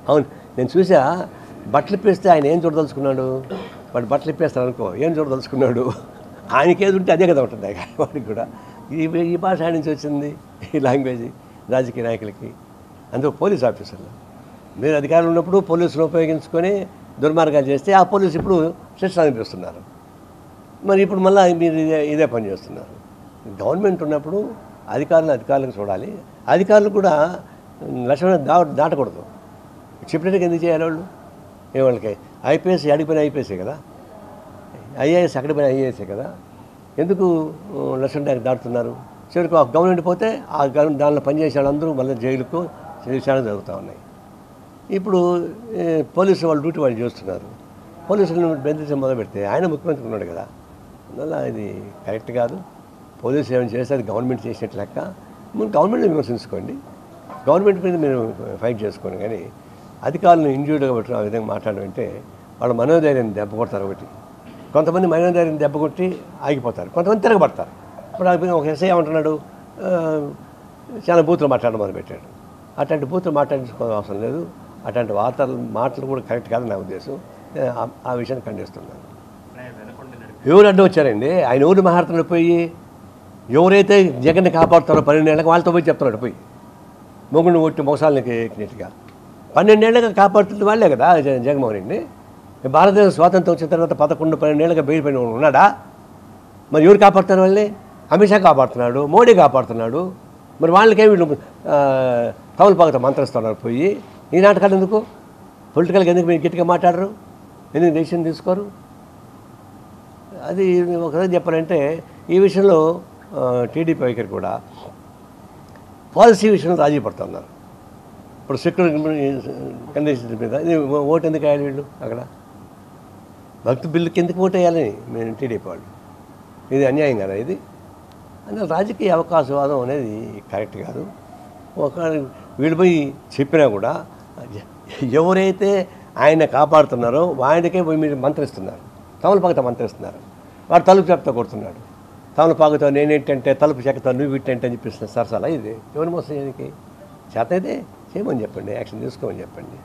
అవును, నేను చూసా. బట్టలు ఇప్పేస్తే ఆయన ఏం చూడదలుచుకున్నాడు? వాడు బట్టలు ఇప్పేస్తాడు అనుకో, ఏం చూడదలుచుకున్నాడు? ఆయనకి ఏది ఉంటే అదే కదా ఉంటుంది వాడికి కూడా. ఈ భాష ఆయన నుంచి వచ్చింది, ఈ లాంగ్వేజ్ రాజకీయ నాయకులకి, అందులో పోలీస్ ఆఫీసర్లు. మీరు అధికారులు ఉన్నప్పుడు పోలీసులు ఉపయోగించుకొని దుర్మార్గాలు చేస్తే ఆ పోలీసు ఇప్పుడు శిక్ష అనిపిస్తున్నారు. మరి ఇప్పుడు మళ్ళీ మీరు ఇదే పని చేస్తున్నారు. గవర్నమెంట్ ఉన్నప్పుడు అధికారులకు చూడాలి. అధికారులు కూడా లక్ష్మణ దాటకూడదు. చెప్పినట్టుగా ఎందుకు చేయాలి వాళ్ళు? వాళ్ళకి ఐపీఎస్ అడిగిపోయిన ఐపీఎస్ఏ కదా, ఐఏఎస్ అక్కడిపోయిన ఐఏఎస్ఏ కదా, ఎందుకు లక్ష్మణ దాటుతున్నారు? చివరికి ఆ గవర్నమెంట్ పోతే ఆ దానిలో పనిచేసే వాళ్ళందరూ మళ్ళీ జైలుకు విషయాలు జరుగుతూ ఉన్నాయి. ఇప్పుడు పోలీసు వాళ్ళు డ్యూటీ వాళ్ళు చేస్తున్నారు. పోలీసులను బెదిరించడం మొదలు పెడితే ఆయన ముఖ్యమంత్రి ఉన్నాడు కదా, అందువల్ల ఇది కరెక్ట్ కాదు. పోలీసులు ఏమైనా చేస్తే అది గవర్నమెంట్ చేసినట్టు లెక్క. మీరు గవర్నమెంట్ని విమర్శించుకోండి, గవర్నమెంట్ మీద మీరు ఫైట్ చేసుకోండి. కానీ అధికారులను ఇంజూర్డ్గా పెట్టడం, ఆ విధంగా మాట్లాడమంటే వాళ్ళ మనోధైర్యాన్ని దెబ్బ కొడతారు. ఒకటి, కొంతమంది మనోధైర్యం దెబ్బ కొట్టి ఆగిపోతారు, కొంతమంది తిరగబడతారు. ఇప్పుడు ఒక ఎస్ఐ ఏమంటున్నాడు, చాలా బూతులు మాట్లాడడం మొదలుపెట్టాడు. అట్లాంటి బూతులు మాట్లాడించుకోవాల్సిన అవసరం లేదు. అట్లాంటి మాటలు కూడా కరెక్ట్ కాదు నా ఉద్దేశం. ఆ విషయాన్ని ఖండిస్తున్నాను. ఎవరు అడ్డు వచ్చారండి? ఆయన ఊరు మహారతను పోయి ఎవరైతే జగన్ని కాపాడుతారో 12 ఏళ్ళకి వాళ్ళతో పోయి చెప్తున్నాడు. పోయి మొగుడిని కొట్టి మోసాలకి ఎక్కినట్టుగా 12 ఏళ్ళగా కాపాడుతున్న వాళ్ళే కదా జగన్మోహన్ రెడ్డి. భారతదేశం స్వాతంత్రం వచ్చిన తర్వాత 11-12 ఏళ్ళగా బెయిల్ పైన ఉన్నాడా? మరి ఎవరు కాపాడుతున్నారు వాళ్ళని? అమిత్ షా కాపాడుతున్నాడు, మోడీ కాపాడుతున్నాడు. మరి వాళ్ళకే వీళ్ళు తమలపాకుతో మంత్రిస్తున్నారు. పోయి ఈ నాటకాలు ఎందుకు? పొలిటికల్గా ఎందుకు మీరు గట్టిగా మాట్లాడరు? ఎందుకు డెసిషన్ తీసుకోరు? అది ఒకసారి చెప్పాలంటే ఈ విషయంలో టీడీపీ వైఖరి కూడా పాలసీ విషయంలో రాజీ పడుతున్నారు. ఇప్పుడు సెక్యూరిటీ కండిషన్స్ మీద ఓటు ఎందుకు వేయాలి వీళ్ళు? అక్కడ భక్తి బిల్లుకి ఎందుకు ఓటు వేయాలని మేము టీడీపీ వాళ్ళు? ఇది అన్యాయం కదా ఇది. అందులో రాజకీయ అవకాశవాదం అనేది కరెక్ట్ కాదు. ఒక వీళ్ళు పోయి చెప్పినా కూడా ఎవరైతే ఆయన కాపాడుతున్నారో ఆయనకే పోయి మీరు మంత్రిస్తున్నారు, తమలపాకుతో మంత్రిస్తున్నారు. వాడు తలుపు చెక్కతో కొడుతున్నాడు. తమలపాకుతో నేనేంటంటే తలుపు చెక్కతో నువ్వు ఇట్టంటే అని చెప్పిస్తున్నారు. సరసాలా ఇది? ఎవరి మోసం చేయడానికి? చేత అయితే చేయమని చెప్పండి, యాక్షన్ తీసుకోమని చెప్పండి.